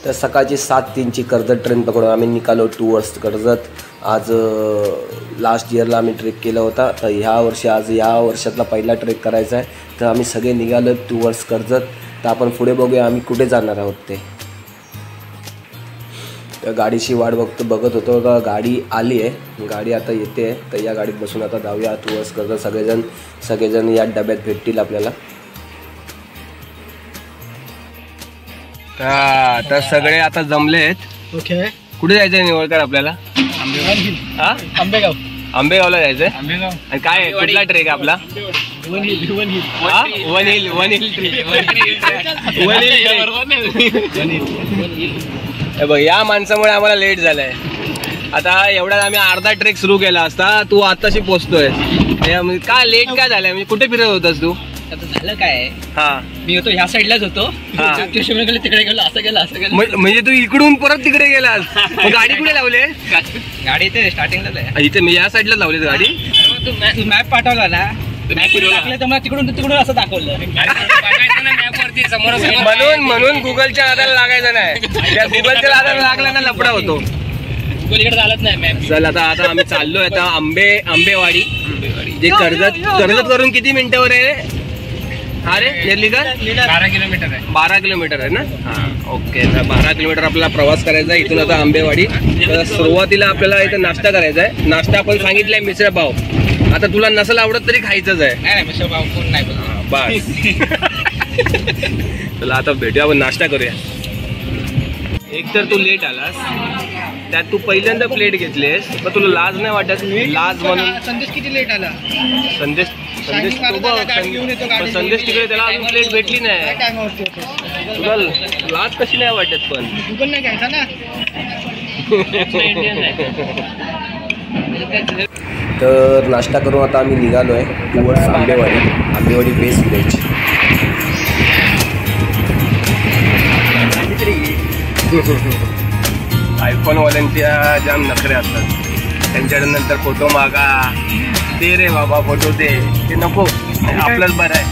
तर सकाळची 7:03ची कर्जत ट्रेन पकडून आम्ही निघालो टूवर्ड्स कर्जत। आज लास्ट इयरला आम्ही ट्रेक केला होता, तर ह्या वर्षी आज या वर्षातला पहिला ट्रेक करायचा आहे। तर आम्ही सगळे निघालो टूवर्ड्स कर्जत। तर आपण पुढे बघूया आम्ही कुठे जाणार आहोत ते। तर गाडीची वाट बघत होतो, तर गाडी आली आहे, गाडी आता येते। तर या गाडीत बसून आता जाऊया टूवर्ड्स कर्जत। सगळेजण या डब्यात भेटतील आपल्याला। तर सगळे आता जमले आहेत। ओके, कुठे जायचंय निवडकर आपल्याला? आंबेगावला जायचंय। आणि काय कुठला ट्रेक आपला? वन हिल बघ, या माणसामुळे आम्हाला लेट झालाय। आता एवढा आम्ही अर्धा ट्रेक सुरू केला असता, तू आताशी पोहोचतोय। का लेट काय झालंय? म्हणजे कुठे फिरत होतास तू? आता झालं काय, मी होतो ह्या साईडलाच होतो, तिकडे गेलो, असं गेलं म्हणजे तू इकडून परत तिकडे गेलास? गाडी कुठे लावले? गाडी इथे स्टार्टिंगलाच आहे, इथे मी या साईडला लावली गाडी। तू मॅप पाठवला ना, टाकलं तर मला तिकडून असं दाखवलं। म्हणून गुगलच्या नादाला लागायचं नाही, त्या गुगलच्या नादाला लागला ना लफडा होतो। गुगलकडे चालत नाही मॅप। चल आता आपण चाललोय आता आंबेवाडी, जे कर्जत करून किती मिनिटावर आहे? अरे निर्लिका 12 किलोमीटर आहे। 12 किलोमीटर आहे ना? ओके, तर 12 किलोमीटर आपल्याला प्रवास करायचा आहे इथून आता आंबेवाडी। तर सुरुवातीला आपल्याला इथं नाश्ता करायचा आहे। नाश्ता आपण सांगितलाय मिसळ पाव। आता तुला नसेल आवडत तरी खायचंच आहे। नाही मिसळ पाव कोण नाही बस। चला आता भेटूया, आपण नाश्ता करूया। एक तर तू लेट आलास, त्यात तू पहिल्यांदा प्लेट घेतलीस, पण तुला लाज नाही वाटत? लाज म्हणून संदेश किती लेट आला? संदेश तिकडे त्याला अजून प्लेट भेटली नाही, तुला लाज कशी नाही वाटत? पण गुगल नाही घ्यायचा ना। तर नाश्ता करून आता आम्ही निघालो आहे टूवर्ड्स आंबेवाडी बेस विलेज। आयफोनवाल्यांच्या जाम नखरे असतात, त्यांच्याकडे नंतर फोटो मागा, दे रे बाबा फोटो दे, ते नको, आपलंच बरं आहे।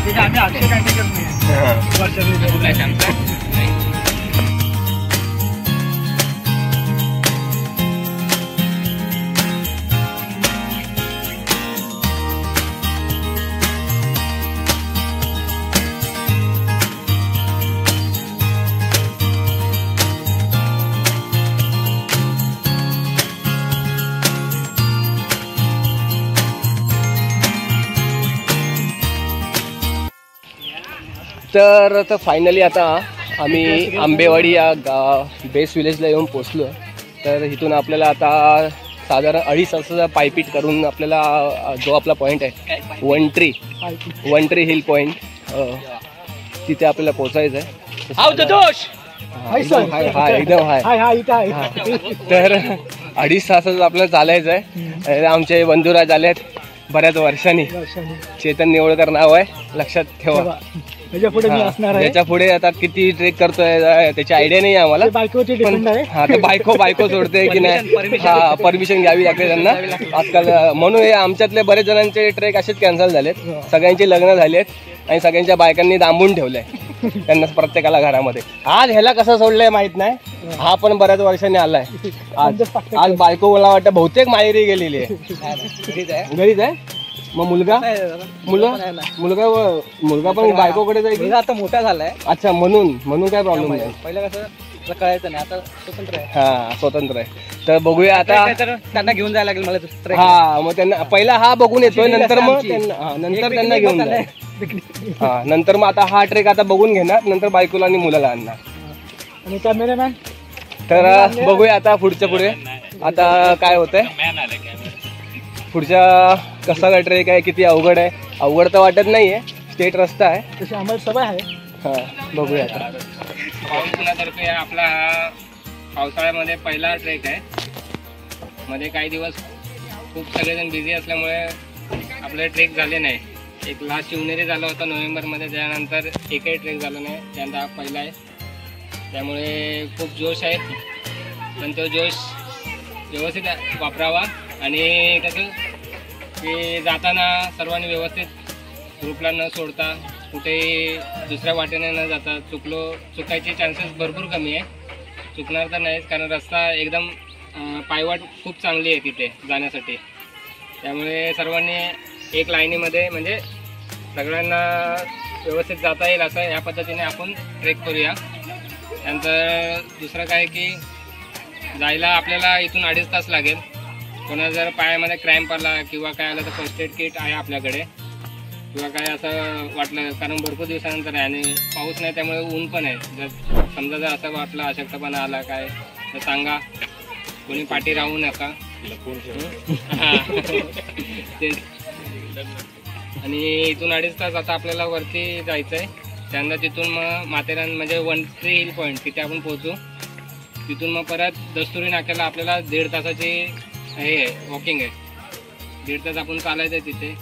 तर फायनली आता आम्ही आंबेवाडी या बेस विलेजला येऊन पोचलो। तर इथून आपल्याला आता साधारण 2.5 तासाचा पायपीट करून आपल्याला जो आपला पॉईंट आहे वन ट्री हिल पॉईंट, तिथे आपल्याला पोचायचं आहे। एकदम हाय। तर 2.5 तासाचं आपल्याला चालायचं आहे। आमचे बंधुराज आले आहेत बऱ्याच वर्षांनी, चेतन निवडकर नाव आहे, लक्षात ठेवा। त्याच्या पुढे आता किती ट्रेक करतोय त्याची आयडिया नाही आम्हाला। तर बायको सोडते की नाही, परमिशन घ्यावी लागते त्यांना आजकाल। म्हणून हे आमच्यातले बरेच जणांचे ट्रेक असेच कॅन्सल झालेत, सगळ्यांची लग्न झालेत आणि सगळ्यांच्या बायकांनी दांबून ठेवलंय त्यांना प्रत्येकाला घरामध्ये। आज ह्याला कसं सोडलंय माहित नाही, हा पण बऱ्याच वर्षांनी आलाय। आज बायको मला वाटतं बहुतेक माहेरी गेलेली आहे, घरीच आहे। मग मुलगा पण बायकोकडे जाईल, आता मोठा झालाय। अच्छा, म्हणून काय प्रॉब्लेम नाही। पहिलं कसं कळायचं नाही, आता स्वतंत्र आहे। स्वतंत्र आहे। तर बघूया आता, त्यांना घेऊन जायला लागेल मला। मग त्यांना पहिला हा बघून येतोय, नंतर त्यांना घेऊन जाईल। नंतर मग आता हा ट्रेक आता बघून घेणार, नंतर बायकोला आणि मुलाला आणणार। आणि कॅमेरामॅन, तर बघूया आता पुढे आता काय होतंय, पुढच्या कसा काय ट्रेक आहे, किती अवघड आहे। अवघड तर वाटत नाहीये, स्टेट रस्ता आहे, तशी आम्हाला सवय आहे। बघूया आता। पाऊसतर्फे आपला पावसाळ्यामध्ये पहिला ट्रेक आहे। मध्ये काही दिवस खूप सगळेजण बिझी असल्यामुळे आपले ट्रेक झाले नाही। एक लास्ट शिवनेरी झाला होता नोव्हेंबरमध्ये, त्यानंतर एकही ट्रेक झाला नाही, त्यानंतर हा पहिला आहे। त्यामुळे खूप जोश आहे, पण तो जोश व्यवस्थित वापरावा। आणि कसं की जाताना सर्वांनी व्यवस्थित ग्रुपला न सोडता कुठेही दुसऱ्या वाटेने न जाता चुकायचे चान्सेस भरपूर कमी आहे। चुकणार तर नाहीच, कारण रस्ता एकदम पायवाट खूप चांगली आहे तिथे जाण्यासाठी. त्यामुळे सर्वांनी एक लाईनीमध्ये म्हणजे सगळ्यांना व्यवस्थित जाता येईल असं ह्या पद्धतीने आपण ट्रेक करूया. त्यानंतर दुसरं काय की जायला आपल्याला इथून 2.5 तास लागेल. कोणाला जर पायामध्ये क्रॅम्प आला किंवा काय आलं तर फर्स्ट एड किट आहे आपल्याकडे, किंवा काय असं वाटलं, कारण भरपूर दिवसानंतर आहे आणि पाऊस नाही त्यामुळे ऊन पण आहे. जर समजा जर असं वाटलं अशक्तपणा आला काय तर सांगा, कोणी पाठी राहू नका. तेच. आणि इथून 2.5 तास आता आपल्याला वरती जायचं आहे. त्यानंतर तिथून मग माथेरान म्हणजे वनट्री हिल पॉईंट तिथे आपण पोहोचू. तिथून मग परत दस्तुरी नाक्याला आपल्याला 1.5 तासाची हे आहे, वॉकिंग आहे. 1.5 तास आपण चालायचं आहे तिथे.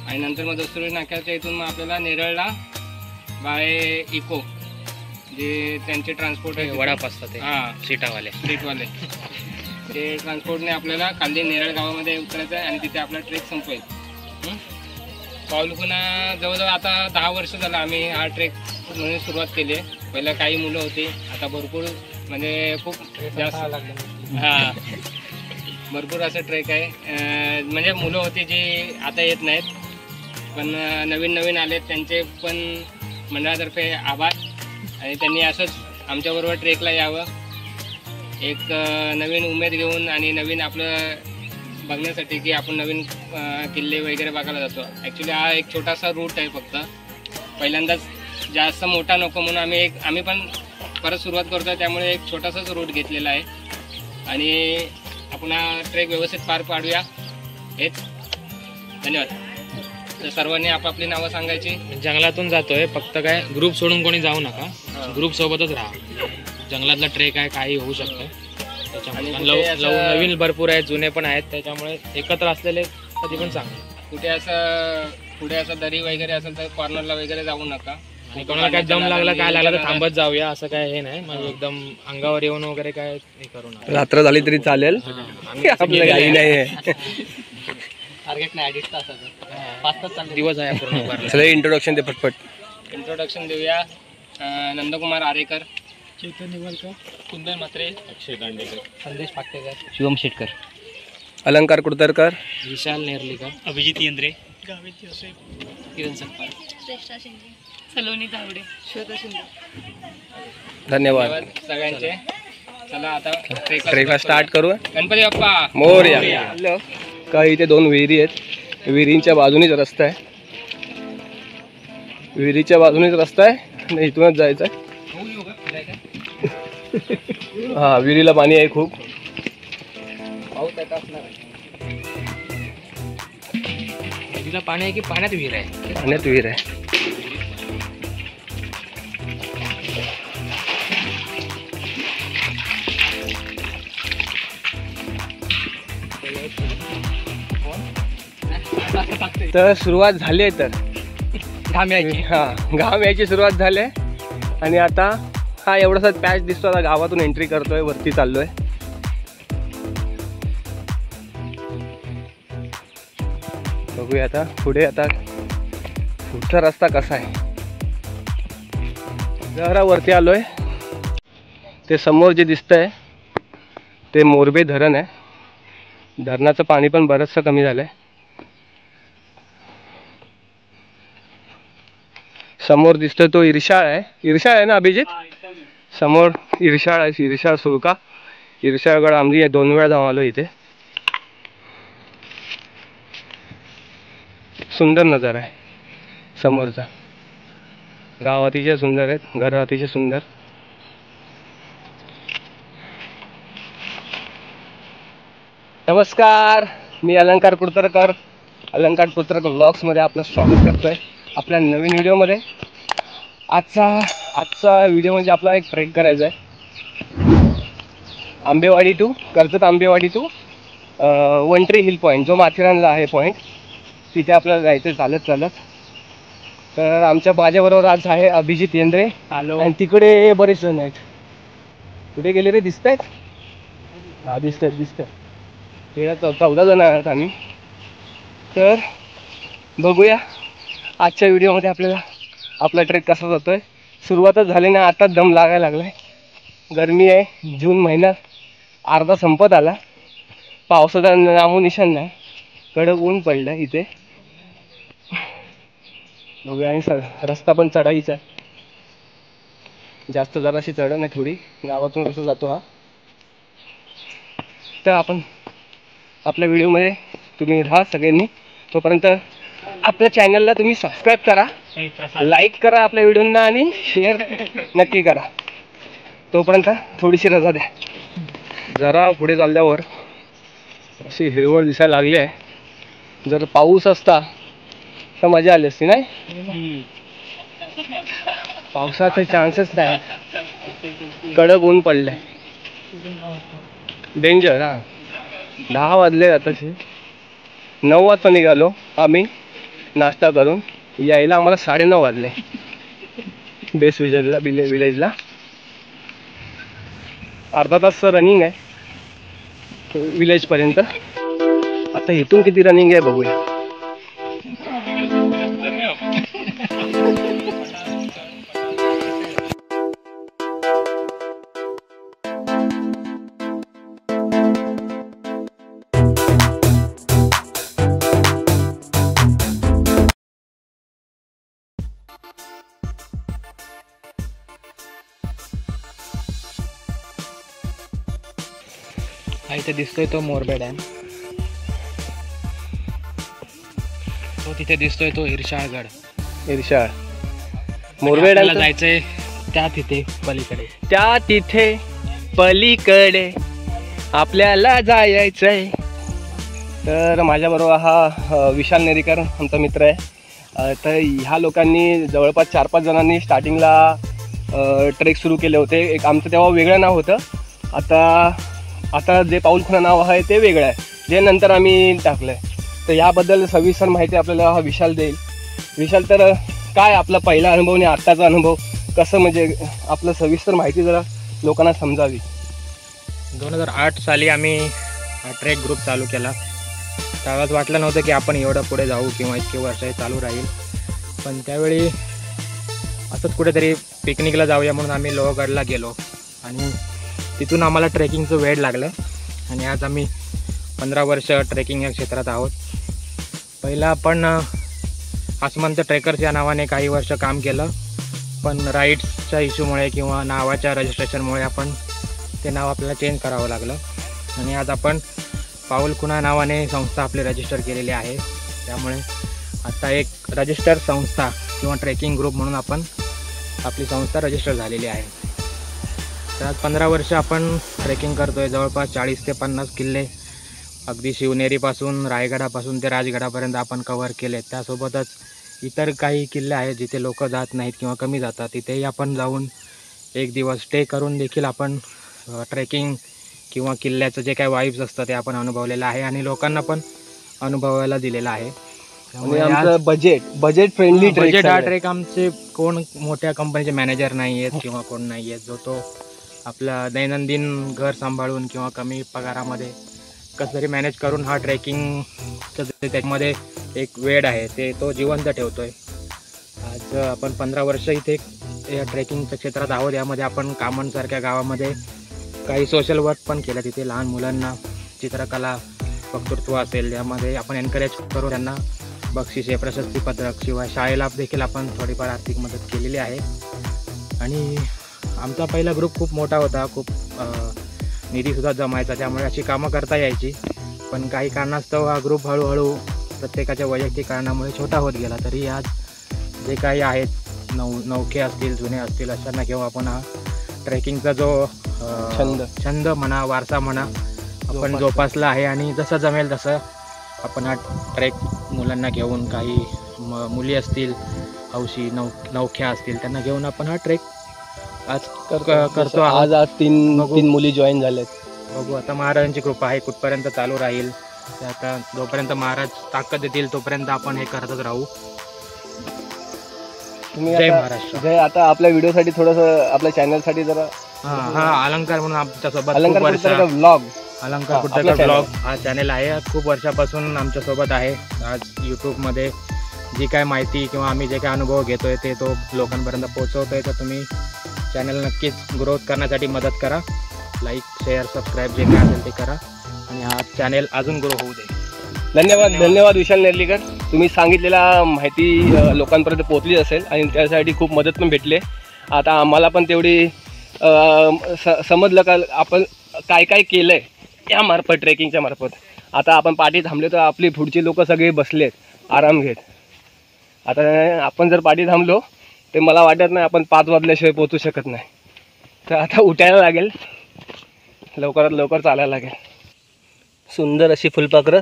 आणि नंतर मग दस्तुरी नाक्याच्या इथून मग आपल्याला नेरळला बाय इको जे त्यांचे ट्रान्सपोर्ट आहे, वडाप असतात ते, हां सीटावाले. ते ट्रान्सपोर्टने आपल्याला खाली नेरळ गावामध्ये उतरायचं आहे आणि तिथे आपला ट्रेक संपवेल. पाऊलखुणा जवळजवळ आता 10 वर्ष झालं आम्ही हा ट्रेक म्हणून सुरुवात केली आहे. पहिलं काही मुलं होती, आता भरपूर म्हणजे खूप जास्त हां भरपूर असं ट्रेक आहे. म्हणजे मुलं होती जी आता येत नाहीत, पण नवीन आलेत त्यांचे पण मंडळातर्फे आभार. आणि त्यांनी असंच आमच्याबरोबर ट्रेकला यावं, एक नवीन उमेद घेऊन आणि नवीन आपलं बघण्यासाठी की आपण नवीन किल्ले वगैरे बघायला जातो. ॲक्च्युली हा एक छोटासा रूट आहे, फक्त पहिल्यांदाच जास्त मोठा नको म्हणून आम्ही पण परत सुरुवात करतो. त्यामुळे एक छोटासाच रूट घेतलेला आहे आणि आपण हा ट्रेक व्यवस्थित पार पाडूया. हेच, धन्यवाद. तर सर्वांनी आपापली नावं सांगायची. जंगलातून जातोय, फक्त काय ग्रुप सोडून कोणी जाऊ नका, ग्रुप सोबतच राहा. जंगलातला ट्रेक आहे, काही होऊ शकतं. त्याच्यामुळे नवीन भरपूर आहेत, जुने पण आहेत, त्याच्यामुळे एकत्र असलेले कधी पण चांगले. पुढे असं दरी वगैरे असेल तर कॉर्नरला वगैरे जाऊ नका. आणि कोणाला काय दम लागला काय लागला तर थांबत जाऊया, असं काय हे नाही. म्हणजे एकदम अंगावर येऊन वगैरे काय हे करू नका. रात्र झाली तरी चालेल, आपलं काही नाही आहे. टार्गेट नाही 2.5 तासाचं, 5 तास चालले. दिवस आहे पूर्ण. सगळे इंट्रोडक्शन दे पटपट. इंट्रोडक्शन देऊया. नंदकुमार आरेकर, चेतन निवलकर, कुंदन म्हात्रे, अक्षय दांडेकर, संदेश पाटेकर, शिवम शेटकर, अलंकार कुडतरकर, विशाल नेर्लीकर, अभिजित येंद्रे, गावित जोसेफ, किरण सकपाल, श्रेष्ठा शिंदे, सलोनी धावडे, श्वेता शिंदे. धन्यवाद सगळ्यांचे. चला आता ट्रेकला स्टार्ट करू. गणपती बाप्पा मोरया. काही इथे 2 विहिरी आहेत, विहिरींच्या बाजूनीच रस्ता आहे. विहिरीच्या बाजूनीच रस्ता आहे आणि इथूनच जायचं आहे. हा, विहिरीला पाणी आहे खूप. पाऊस येत असणार आहे. तिला पाणी आहे की पाण्यात विहीर आहे? पाण्यात विहीर आहे. तर सुरुवात झाली आहे, तर घाम यायची सुरुवात झाली आहे. आणि आता हा एवढासा पॅच दिसतो. आता गावातून एंट्री करतोय, वरती चाललोय. बघूया आता पुढे, आता पुढचा रस्ता कसा आहे. जरा वरती आलोय, ते समोर जे दिसतंय ते मोरबे धरण आहे. धरणाचं पाणी पण बरंचसं कमी झालंय. समोर दिसतोय तो इरशाळ आहे ना अभिजित? समोर इरशाळ आहे, इरशाळ सुळका, इरशाळगड. आम्ही 2 वेळा जाऊन आलो इथे. सुंदर नजारा आहे समोरचा. गाव अतिशय सुंदर आहेत, घरं अतिशय सुंदर. नमस्कार, मी अलंकार कुडतरकर, अलंकार कुडतरकर व्लॉग्समध्ये आपलं स्वागत करतोय आपल्या नवीन व्हिडिओमध्ये. आजचा व्हिडिओ म्हणजे आपला एक ट्रेक करायचा आहे, Ambewadi to Karjat, Ambewadi to one tree hill point, जो माथेरानला आहे पॉईंट, तिथे आपल्याला जायचं चालत. तर आमच्या माझ्याबरोबर आज आहे अभिजित येंद्रे. आणि तिकडे बरेच जण आहेत. कुठे गेले रे? दिसत आहेत? हा, दिसत आहेत. 13-14 जण आहेत आम्ही. तर बघूया आजच्या व्हिडिओमध्ये आपल्याला आपला ट्रेक कसा जातोय. सुरुवातच झाली ना, आता दम लागायला लागलाय. गरमी आहे, जून महिना अर्धा संपत आला, पावसाचा नामोनिशाण नाही, कडक ऊन पडलं इथे. बघूया. आणि रस्ता पण चढाईचा आहे, जास्त जराशी चढ नाही, थोडी गावातून कसं जातो हा. तर आपण आपल्या व्हिडिओमध्ये तुम्ही राहा सगळ्यांनी. तोपर्यंत आपल्या चॅनलला तुम्ही सबस्क्राईब करा, लाईक करा आपल्या व्हिडिओंना आणि शेअर नक्की करा. तोपर्यंत थोडीशी रजा द्या. जरा पुढे चालल्यावर अशी हिरवळ दिसायला लागली आहे. जर पाऊस असता तर मजा आली असती नाही. पावसाचे चान्सेस नाही, कडक ऊन पडलंय, डेंजर. हा 10 वाजले, आताशी 9 वाजता निघालो आम्ही नाश्ता करून, यायला आम्हाला 9:30 वाजले बेस विलेजला. अर्धा तास रनिंग आहे विलेजपर्यंत. आता इथून किती रनिंग आहे बघूया. हा इथे दिसतोय तो मोरबे डॅम, तो तिथे दिसतोय तो इर्शाळगड. इर्शाळ मोरबे आपल्याला डॅम जायचंय त्या तिथे पलीकडे. त्या तिथे पलीकडे आपल्याला जायचंय. तर माझ्याबरोबर हा विशाल नेरीकर आमचा मित्र आहे. तर ह्या लोकांनी जवळपास 4-5 जणांनी स्टार्टिंगला ट्रेक सुरू केले होते. एक आमचं तेव्हा वेगळं नाव होतं, आता जे पाऊलखुणा नाव आहे ते वेगळं आहे, जे नंतर आम्ही टाकलं आहे. तर याबद्दल सविस्तर माहिती आपल्याला हा विशाल देईल. विशाल, तर काय आपला पहिला अनुभव आणि आत्ताचा अनुभव कसं, म्हणजे आपलं सविस्तर माहिती जरा लोकांना समजावी. 2008 साली आम्ही ट्रेक ग्रुप चालू केला. त्यावेळेस वाटलं नव्हतं की आपण एवढं पुढे जाऊ किंवा इतके वर्ष हे चालू राहील. पण त्यावेळी असंच कुठेतरी पिकनिकला जाऊया म्हणून आम्ही लोहगडला गेलो आणि तिथून आम्हाला ट्रेकिंगचं वेड लागलं आणि आज आम्ही 15 वर्ष ट्रेकिंग या क्षेत्रात आहोत. पहिला आपण आसमंत ट्रेकर्स या नावाने काही वर्ष काम केलं, पण राईड्सच्या इश्यूमुळे किंवा नावाच्या रजिस्ट्रेशनमुळे आपण ते नाव आपल्याला चेंज करावं लागलं आणि आज आपण पाऊलखुणा नावाने संस्था आपली रजिस्टर केलेली आहे. त्यामुळे आता एक रजिस्टर संस्था किंवा ट्रेकिंग ग्रुप म्हणून आपण आपली संस्था रजिस्टर झालेली आहे. तर आज 15 वर्ष आपण ट्रेकिंग करतो आहे. जवळपास 40 ते 50 किल्ले अगदी शिवनेरीपासून रायगडापासून ते राजगडापर्यंत आपण कव्हर केले. त्यासोबतच इतर काही किल्ले आहेत जिथे लोक जात नाहीत किंवा कमी जातात, तिथेही आपण जाऊन एक दिवस स्टे करून देखील आपण ट्रेकिंग किंवा किल्ल्याचं जे काही वाईब्स असतं ते आपण अनुभवलेलं आहे आणि लोकांना पण अनुभवायला दिलेलं आहे. आणि आमचं बजेट फ्रेंडली बजेट हा ट्रेक आमचे कोण मोठ्या कंपनीचे मॅनेजर नाही आहेत किंवा कोण नाही आहेत, जो तो आपला दैनंदिन घर सांभाळून किंवा कमी पगारामध्ये कसं तरी मॅनेज करून हा ट्रेकिंगचं त्याच्यामध्ये एक वेड आहे ते तो जिवंत ठेवतो आहे. आज आपण 15 वर्ष इथे या ट्रेकिंगच्या क्षेत्रात आहोत. यामध्ये आपण कामणसारख्या गावामध्ये काही सोशल वर्क पण केलं. तिथे लहान मुलांना चित्रकला वक्तृत्व असेल यामध्ये आपण एनकरेज करून त्यांना बक्षिसे, प्रशस्तीपत्रक, शिवाय शाळेला देखील आपण थोडीफार आर्थिक मदत केलेली आहे. आणि आमचा पहिला ग्रुप खूप मोठा होता, खूप निधीसुद्धा जमायचा, त्यामुळे अशी कामं करता यायची. पण काही कारणास्तव हा ग्रुप हळूहळू प्रत्येकाच्या वैयक्तिक कारणामुळे छोटा होत गेला. तरी आज जे काही आहेत नौखे असतील, जुने असतील, अशांना घेऊन आपण हा ट्रेकिंगचा जो छंद म्हणा, वारसा म्हणा, आपण जोपासला आहे. आणि जसं जमेल तसं आपण हा ट्रेक मुलांना घेऊन, काही मुली असतील हौशी नौख्या असतील त्यांना घेऊन आपण हा ट्रेक आज करतो. आज 3 मुली जॉईन झाल्यात. बघू आता महाराजांची कृपा आहे कुठपर्यंत चालू राहील. आता जोपर्यंत महाराज ताकद देतील तोपर्यंत आपण हे करतच राहू. जय महाराष्ट्र. जय. आता आपल्या व्हिडिओसाठी थोडंसं आपल्या चॅनलसाठी जरा हा अलंकार म्हणून आमच्यासोबत व्लॉग अलंकार कुठचा ब्लॉग हा चॅनल आहे. खूप वर्षापासून आमच्यासोबत आहे. आज यूट्यूबमध्ये जी काय माहिती किंवा आम्ही जे काय अनुभव घेतोय ते तो लोकांपर्यंत पोहोचवतोय. तर तुम्ही चॅनल नक्कीच ग्रोथ करण्यासाठी मदत करा. लाईक शेअर सबस्क्राईब जे काय असेल ते करा आणि हा चॅनेल अजून ग्रो होऊ दे. धन्यवाद विशाल नेर्लीकर. तुम्ही सांगितलेला माहिती लोकांपर्यंत पोहोचली असेल आणि त्यासाठी खूप मदत पण भेटली. आता आम्हाला पण तेवढी समजलं का आपण काय काय केलं आहे यामार्फत, ट्रेकिंगच्या मार्फत. आता आपण पाठी थांबले तर आपली पुढची लोक सगळे बसलेत आराम घेत. आता आपण जर पाठी थांबलो तर मला वाटत नाही आपण 5 वाजल्याशिवाय पोहोचू शकत नाही. तर आता उठायला लागेल, लवकरात लवकर चालायला लागेल. सुंदर अशी फुलपाखरं.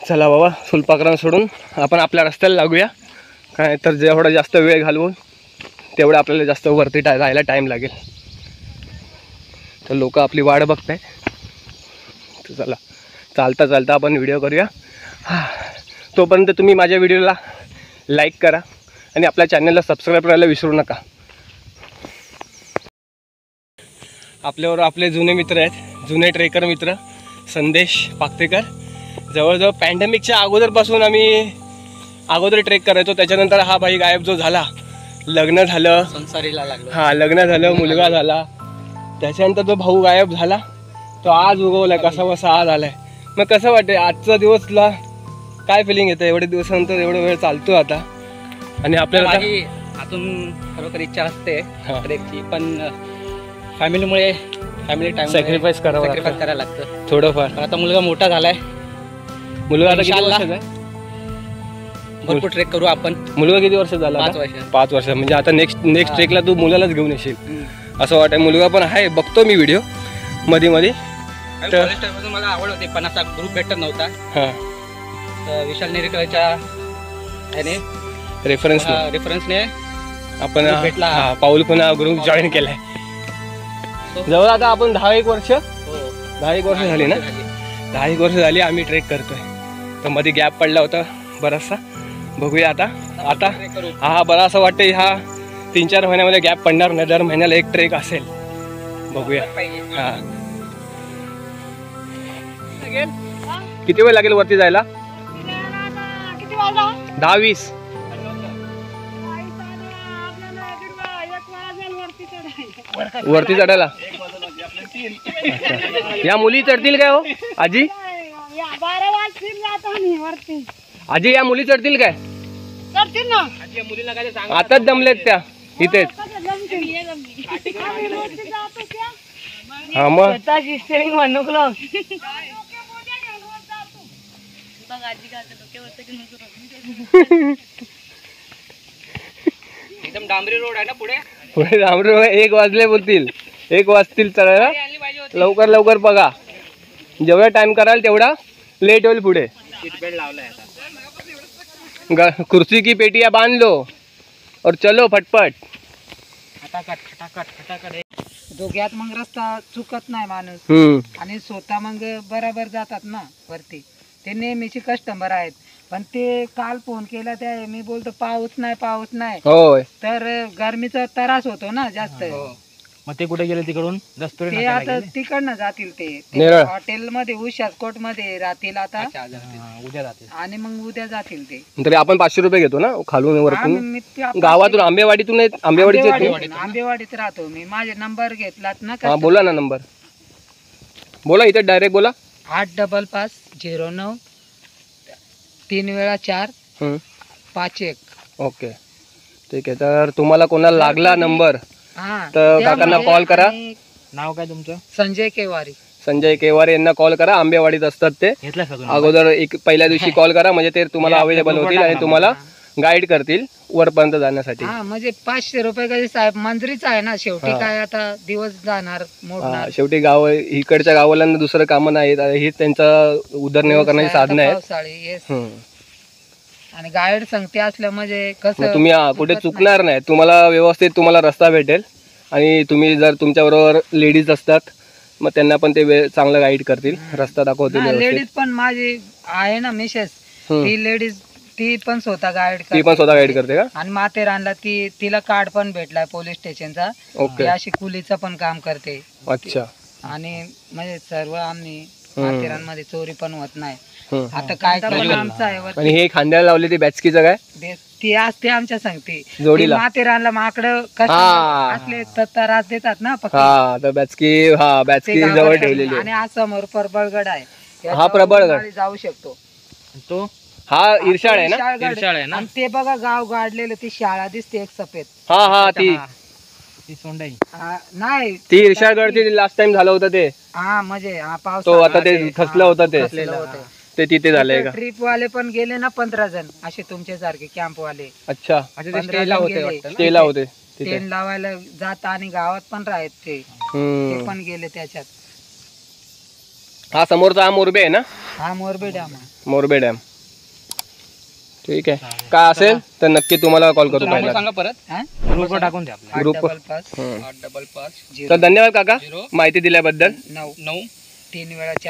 चला बाबा, फुलपाखरांना सोडून आपण आपल्या रस्त्याला लागूया. काय तर जेवढा जास्त वेळ घालवून तेवढं आपल्याला जास्त वरती जायला टाईम लागेल. तर लोक आपली वाट बघताय. तर चला, चालता चालता आपण व्हिडिओ करूया. तोपर्यंत तुम्ही माझ्या व्हिडिओला लाईक करा आणि आपल्या चॅनलला सबस्क्राईब करायला विसरू नका. आपल्यावर आपले जुने मित्र आहेत, जुने ट्रेकर मित्र संदेश पाकतेकर. जवळजवळ पॅन्डेमिकच्या अगोदरपासून आम्ही अगोदर ट्रेक करायचो. त्याच्यानंतर हा भाई गायब जो झाला, लग्न झालं, संसारीला लागलो. हां लग्न झालं, मुलगा झाला. त्याच्यानंतर जो भाऊ गायब झाला तो आज उगवलाय, कसा बसा आज आलाय. मग कसं वाटतंय आजचा दिवसला, काय फिलिंग येतं? एवढे दिवसानंतर एवढा वेळ चालतो आता. आणि आपल्याला माझी आतून खरोखर इच्छा असते हा. ट्रेकची, पण फॅमिली टाइम सॅक्रिफाईस करावं सॅक्रिफाईस लागतं करायला लागतं. थोडंफार. पण आता मुलगा मोठा झालाय, मुलगा आता किती इंशाल्लाह. वर्षाचा आहे? भरपूर ट्रेक करू आपण. मुलगा किती वर्ष झाला? 5 वर्ष. 5 वर्ष. म्हणजे आता नेक्स्ट हा. ट्रेकला तू मुलालाच घेऊन येशील असं वाटतं. मुलगा पण आहे, बघतो मी व्हिडिओ मध्ये तर कॉलेज टाइमपासून मला आवड होती, पण असा ग्रुप भेटत नव्हता. हां तर विशाल नेरेकरच्या ह्याने रेफरन्सने आपण group भेटला. हा, पाऊल पुन्हा ग्रुप जॉईन केलाय. जवळ आता आपण 10-1 वर्ष 10-1 वर्ष झाली ना, 10-1 वर्ष झाली आम्ही ट्रेक करतोय. तर मध्ये गॅप पडला होता बराचसा. बघूया आता हा बरा असं वाटतं. हा 3-4 महिन्यामध्ये गॅप पडणार नाही, दर महिन्याला एक ट्रेक असेल. बघूया. हा किती वेळ लागेल वरती जायला? 10-20 वरती चढायला. या मुली चढतील काय हो आजी? आजी या मुली चढतील काय? आताच दमलेत त्या इथेच. हा मग एकदम डांबरी रोड आहे ना पुढे. पुढे डांबरी रोड. 1 वाजले बोलतील, 1 वाजतील चढायला. लवकर लवकर बघा, जेवढा टाइम कराल तेवढा लेट होईल पुढे. सीट बेल्ट लावलाय आता. कुर्सी की पेटिया बांध लो और चलो फटफट. खटाखट. दोघ्यात मग रस्ता चुकत नाही माणूस. आणि स्वतः मग बरोबर जातात ना वरती. ते नेहमीचे कस्टमर आहेत. पण ते काल फोन केला त्या मी बोलतो पाऊस नाही होय. तर गरमीचा त्रास होतो ना जास्त. मग ते कुठे गेले तिकडून? ते आता तिकडनं जातील. ते नेरळ. हॉटेलमध्ये उशासकोट मध्ये राहतील आता. उद्या जाते. आणि मग उद्या जातील ते. तरी आपण 500 रुपये घेतो ना खालून वरतून. आम्ही गावातून आंबेवाडीतून आंबेवाडीत राहतो मी. माझे नंबर घेतलात ना. हा बोला ना नंबर. बोला इथे डायरेक्ट बोला. 85509 3 वेळा 4 51. ओके ठीक आहे. तर तुम्हाला कोणाला लागला नंबर हा तर काकांना कॉल करा. आणि नाव काय तुमचं? संजय केवारी. संजय केवारे यांना कॉल करा. आंबेवाडीत असतात ते. घेतला का तुम्ही? अगोदर पहिल्या दिवशी कॉल करा, म्हणजे ते तुम्हाला अवेलेबल होतील आणि तुम्हाला गाईड करतील वरपर्यंत जाण्यासाठी. हा म्हणजे 500 रुपये कधी साहेब मंजुरीच आहे ना शेवटी. काय आता दिवस जाणार मोडणार. शेवटी गाव इकडच्या गावाला दुसरं कामं नाहीत, ही त्यांचा उदरनिर्वाह करण्याची साधनं आहेत. पावसाळी yes. आणि गाईड संगती असल्या म्हणजे मग कसं तुम्ही कुठे चुकणार नाही. तुम्हाला व्यवस्थित तुम्हाला रस्ता भेटेल. आणि तुम्ही जर तुमच्याबरोबर लेडीज असतात मग त्यांना पण ते चांगलं गाईड करतील, रस्ता दाखवतील व्यवस्थित. लेडीज पण माझी आहे ना मिसेस. ती लेडीज ती पण स्वतः गाईड ती पण स्वतः गाईड करते का? आणि माथेरानला तिला कार्ड पण भेटलाय पोलीस स्टेशनचा. ओके. ती अशी कुलीचं पण काम करते. अच्छा. आणि म्हणजे सर्व आम्ही माथेरानमध्ये चोरी पण होत नाही. हम्म. आता काय पण आमचं आहे वरती. आणि हे खांद्याला लावली ती बॅचकीचं काय ती असते आमच्या सांगते जोडीला. माथेरानला माकडं कसं हा. असले तर त्रास देतात ना पक्षी. हा तर बॅचकी ते जवळ घाबरतात. ठेवलेली आहे. आणि हा समोर प्रबळगड आहे. हा प्रबळगड. याच्यावर जाऊ शकतो. तो हा इरशाळ आहे ना. विशाळगड. इरशाळ आहे ना? आणि ते बघा गाव गाडलेलं ती शाळा दिसते एक सफेद. हा ती सोंडाई नाही ती इरशाळगडची लास्ट टाइम झालं होतं ते. हा म्हणजे हा पाऊस तो आता ते खचलं होतं ते तिथे झालंय का. ट्रिप वाले पण गेले ना 15 जण असे तुमच्या सारखे कॅम्प वाले. अच्छा 15 जण गेले. स्टेला होते तिथे. टेंट लावायला जात आणि गावात पण राहत ते पण गेले त्याच्यात. हा समोरचा हा मोरबे आहे ना. हा मोरबे डॅम आहे. मोरबे डॅम. ठीक आहे, काय असेल तर नक्की तुम्हाला कॉल करू पहिला. सांगा परत. हा? ग्रुपवर टाकून द्या आपल्याला. ग्रुप 855 हम्म. 855 0 तर धन्यवाद काका माहिती दिल्याबद्दल. 9 3 वेळा